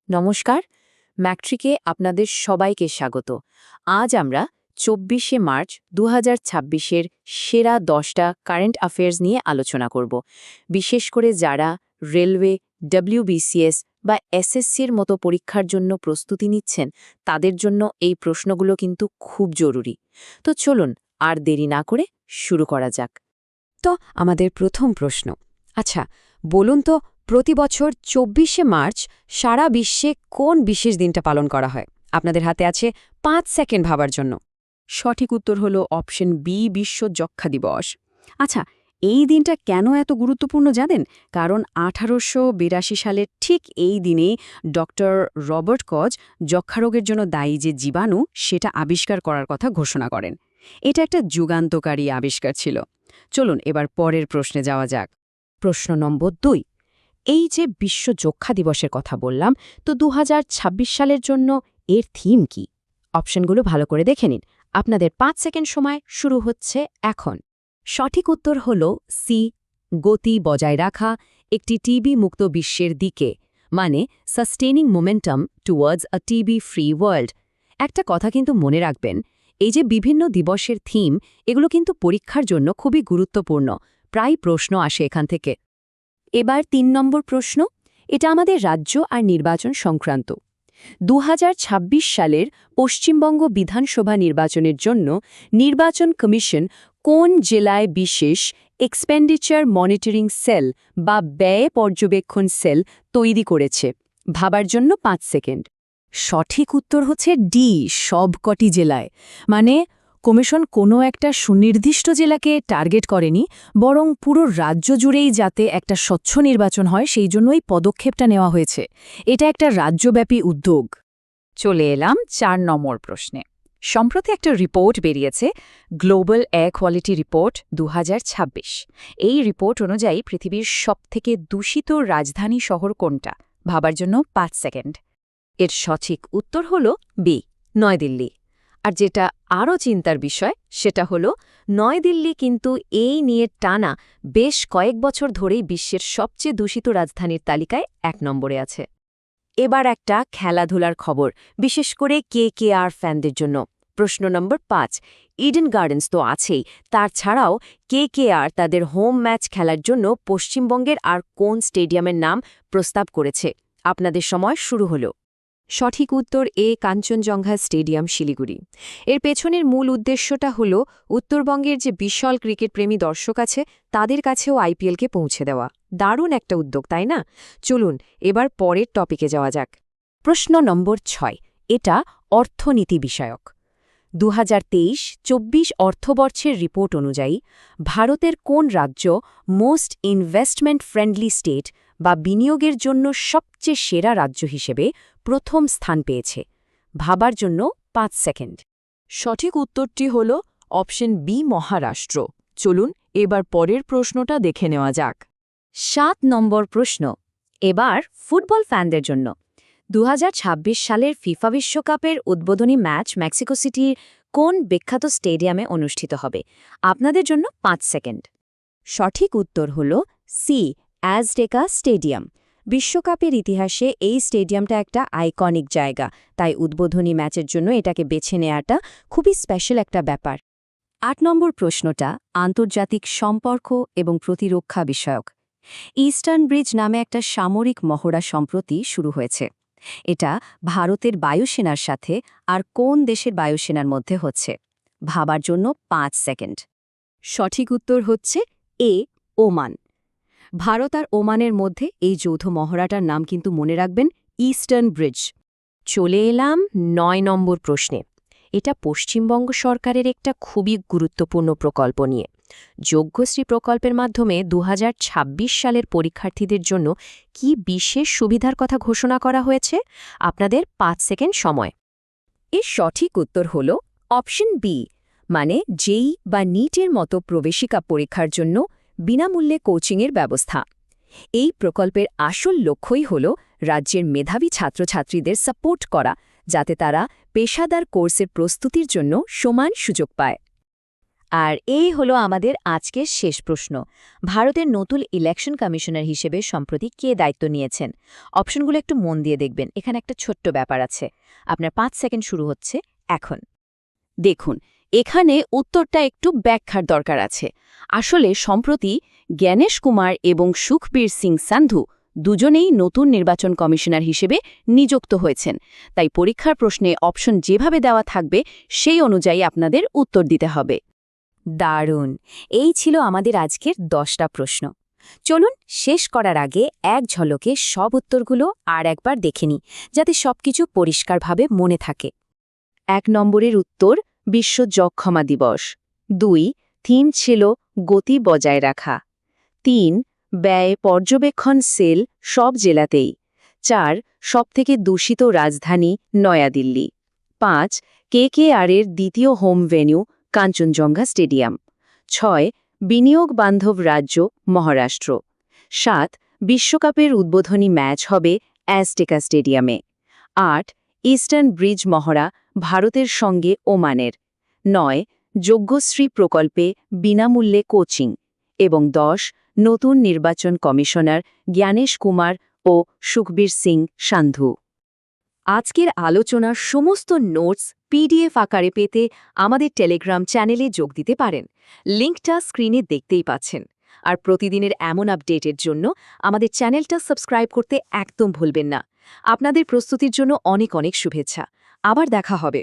নমস্কার, ম্যাট্রিকে আপনাদের সবাইকে স্বাগত। আজ আমরা ২৪শে মার্চ ২০২৬-এর সেরা ১০টা কারেন্ট অ্যাফেয়ার্স নিয়ে আলোচনা করব। বিশেষ করে যারা রেলওয়ে, ডব্লিউবিসিএস বা এসএসসির মতো পরীক্ষার জন্য প্রস্তুতি নিচ্ছেন, তাদের জন্য এই প্রশ্নগুলো কিন্তু খুব জরুরি। তো চলুন আর দেরি না করে শুরু করা যাক। তো আমাদের প্রথম প্রশ্ন, আচ্ছা বলুন তো, প্রতি বছর ২৪শে মার্চ সারা বিশ্বে কোন বিশেষ দিনটা পালন করা হয়? আপনাদের হাতে আছে ৫ সেকেন্ড ভাবার জন্য। সঠিক উত্তর হল অপশন বি, বিশ্ব যক্ষ্মা দিবস। আচ্ছা, এই দিনটা কেন এত গুরুত্বপূর্ণ জানেন? কারণ ১৮৮২ সালের ঠিক এই দিনেই ডক্টর রবার্ট কজ যক্ষ্মা রোগের জন্য দায়ী যে জীবাণু, সেটা আবিষ্কার করার কথা ঘোষণা করেন। এটা একটা যুগান্তকারী আবিষ্কার ছিল। চলুন এবার পরের প্রশ্নে যাওয়া যাক। প্রশ্ন নম্বর ২। এই যে বিশ্ব যক্ষ্মা দিবসের কথা বললাম, তো ২০২৬ সালের জন্য এর থিম কি? অপশনগুলো ভালো করে দেখে নিন। আপনাদের ৫ সেকেন্ড সময় শুরু হচ্ছে এখন। সঠিক উত্তর হল সি, গতি বজায় রাখা একটি টিবি মুক্ত বিশ্বের দিকে, মানে সাস্টেনিং মোমেন্টাম টুয়ার্ডস আ টিবি ফ্রি ওয়ার্ল্ড। একটা কথা কিন্তু মনে রাখবেন, এই যে বিভিন্ন দিবসের থিম, এগুলো কিন্তু পরীক্ষার জন্য খুবই গুরুত্বপূর্ণ। প্রায় প্রশ্ন আসে এখান থেকে। এবার ৩ নম্বর প্রশ্ন, এটা আমাদের রাজ্য আর নির্বাচন সংক্রান্ত। ২০২৬ সালের পশ্চিমবঙ্গ বিধানসভা নির্বাচনের জন্য নির্বাচন কমিশন কোন জেলায় বিশেষ এক্সপেন্ডিচার মনিটরিং সেল বা ব্যয় পর্যবেক্ষণ সেল তৈরি করেছে? ভাবার জন্য ৫ সেকেন্ড। সঠিক উত্তর হচ্ছে ডি, সবকটি জেলায়। মানে কমিশন কোনো একটা সুনির্দিষ্ট জেলাকে টার্গেট করেনি, বরং পুরো রাজ্য জুড়েই যাতে একটা স্বচ্ছ নির্বাচন হয় সেই জন্যই পদক্ষেপটা নেওয়া হয়েছে। এটা একটা রাজ্যব্যাপী উদ্যোগ। চলে এলাম ৪ নম্বর প্রশ্নে। সম্প্রতি একটা রিপোর্ট বেরিয়েছে, গ্লোবাল এয়ার কোয়ালিটি রিপোর্ট ২০২৬। এই রিপোর্ট অনুযায়ী পৃথিবীর সবথেকে দূষিত রাজধানী শহর কোনটা? ভাবার জন্য ৫ সেকেন্ড। এর সঠিক উত্তর হল বি, নয়াদিল্লি। আর যেটা আরও চিন্তার বিষয়, সেটা হলো নয়াদিল্লি কিন্তু এই নিয়ে টানা বেশ কয়েক বছর ধরেই বিশ্বের সবচেয়ে দূষিত রাজধানীর তালিকায় ১ নম্বরে আছে। এবার একটা খেলাধুলার খবর, বিশেষ করে কেকেআর ফ্যানদের জন্য। প্রশ্ন নম্বর ৫। ইডেন গার্ডেন্স তো আছেই, তার ছাড়াও কেকেআর তাদের হোম ম্যাচ খেলার জন্য পশ্চিমবঙ্গের আর কোন স্টেডিয়ামের নাম প্রস্তাব করেছে? আপনাদের সময় শুরু হলো। সঠিক উত্তর এ, কাঞ্চনজঙ্ঘা স্টেডিয়াম, শিলিগুড়ি। এর পেছনের মূল উদ্দেশ্যটা হল উত্তরবঙ্গের যে বিশাল ক্রিকেটপ্রেমী দর্শক আছে, তাদের কাছেও আইপিএলকে পৌঁছে দেওয়া। দারুণ একটা উদ্যোগ, তাই না? চলুন এবার পরের টপিকে যাওয়া যাক। প্রশ্ন নম্বর ৬। এটা অর্থনীতি বিষয়ক। ২০২৩-২৪ অর্থবর্ষের রিপোর্ট অনুযায়ী ভারতের কোন রাজ্য মোস্ট ইনভেস্টমেন্ট ফ্রেন্ডলি স্টেট বা বিনিয়োগের জন্য সবচেয়ে সেরা রাজ্য হিসেবে প্রথম স্থান পেয়েছে? ভাবার জন্য ৫ সেকেন্ড। সঠিক উত্তরটি হল অপশন বি, মহারাষ্ট্র। চলুন এবার পরের প্রশ্নটা দেখে নেওয়া যাক। ৭ নম্বর প্রশ্ন, এবার ফুটবল ফ্যানদের জন্য। ২০২৬ সালের ফিফা বিশ্বকাপের উদ্বোধনী ম্যাচ মেক্সিকো সিটির কোন বিখ্যাত স্টেডিয়ামে অনুষ্ঠিত হবে? আপনাদের জন্য ৫ সেকেন্ড। সঠিক উত্তর হল সি, অ্যাজটেকা স্টেডিয়াম। বিশ্বকাপের ইতিহাসে এই স্টেডিয়ামটা একটা আইকনিক জায়গা, তাই উদ্বোধনী ম্যাচের জন্য এটাকে বেছে নেওয়াটা খুবই স্পেশাল একটা ব্যাপার। ৮ নম্বর প্রশ্নটা আন্তর্জাতিক সম্পর্ক এবং প্রতিরক্ষা বিষয়ক। ইস্টার্ন ব্রিজ নামে একটা সামরিক মহড়া সম্প্রতি শুরু হয়েছে। এটা ভারতের বায়ুসেনার সাথে আর কোন দেশের বায়ুসেনার মধ্যে হচ্ছে? ভাবার জন্য ৫ সেকেন্ড। সঠিক উত্তর হচ্ছে এ, ওমান। ভারত আর ওমানের মধ্যে এই যৌথ মহড়াটার নাম কিন্তু মনে রাখবেন, ইস্টার্ন ব্রিজ। চলে এলাম ৯ নম্বর প্রশ্নে। এটা পশ্চিমবঙ্গ সরকারের একটা খুবই গুরুত্বপূর্ণ প্রকল্প নিয়ে। যোগ্যশ্রী প্রকল্পের মাধ্যমে ২০২৬ সালের পরীক্ষার্থীদের জন্য কি বিশেষ সুবিধার কথা ঘোষণা করা হয়েছে? আপনাদের ৫ সেকেন্ড সময়। এর সঠিক উত্তর হল অপশন বি, মানে জেই বা নিটের মতো প্রবেশিকা পরীক্ষার জন্য বিনামূল্যে কোচিংয়ের ব্যবস্থা। এই প্রকল্পের আসল লক্ষ্যই হল রাজ্যের মেধাবী ছাত্রছাত্রীদের সাপোর্ট করা, যাতে তারা পেশাদার কোর্সের প্রস্তুতির জন্য সমান সুযোগ পায়। আর এই হলো আমাদের আজকের শেষ প্রশ্ন। ভারতের নতুন ইলেকশন কমিশনার হিসেবে সম্প্রতি কে দায়িত্ব নিয়েছেন? অপশনগুলো একটু মন দিয়ে দেখবেন, এখানে একটা ছোট্ট ব্যাপার আছে। আপনার 5 সেকেন্ড শুরু হচ্ছে এখন। দেখুন, এখানে উত্তরটা একটু ব্যাখ্যার দরকার আছে। আসলে সম্প্রতি জ্ঞানেশ কুমার এবং সুখবীর সিং সান্ধু দুজনেই নতুন নির্বাচন কমিশনার হিসেবে নিযুক্ত হয়েছেন, তাই পরীক্ষার প্রশ্নে অপশন যেভাবে দেওয়া থাকবে সেই অনুযায়ী আপনাদের উত্তর দিতে হবে। দারুণ! এই ছিল আমাদের আজকের 10টা প্রশ্ন। চলুন শেষ করার আগে এক ঝলকে সব উত্তরগুলো আর একবার দেখে নিই, যাতে সবকিছু পরিষ্কারভাবে মনে থাকে। 1 নম্বরের উত্তর বিশ্ব যক্ষ্মা দিবস। 2 থিম ছিল গতি বজায় রাখা। 3 ব্যয় পর্যবেক্ষণ সেল সব জেলাতেই। 4 সবথেকে দূষিত রাজধানী নয়াদিল্লি। 5 কেকেআরের দ্বিতীয় হোম ভেন্যু কাঞ্চনজঙ্ঘা স্টেডিয়াম। 6 বিনিয়োগ বান্ধব রাজ্য মহারাষ্ট্র। 7 বিশ্বকাপের উদ্বোধনী ম্যাচ হবে অ্যাজটেকা স্টেডিয়ামে। 8 ইস্টার্ন ব্রিজ মহড়া ভারতের সঙ্গে ওমানের। 9 যজ্ঞশ্রী প্রকল্পে বিনামূল্যে কোচিং। এবং 10 নতুন নির্বাচন কমিশনার জ্ঞানেশ কুমার ও সুখবীর সিং সান্ধু। আজকের আলোচনার সমস্ত নোটস পিডিএফ আকারে পেতে আমাদের টেলিগ্রাম চ্যানেলে যোগ দিতে পারেন। লিঙ্কটা স্ক্রিনে দেখতেই পাচ্ছেন। আর প্রতিদিনের এমন আপডেটের জন্য আমাদের চ্যানেলটা সাবস্ক্রাইব করতে একদম ভুলবেন না। আপনাদের প্রস্তুতির জন্য অনেক অনেক শুভেচ্ছা। আবার দেখা হবে।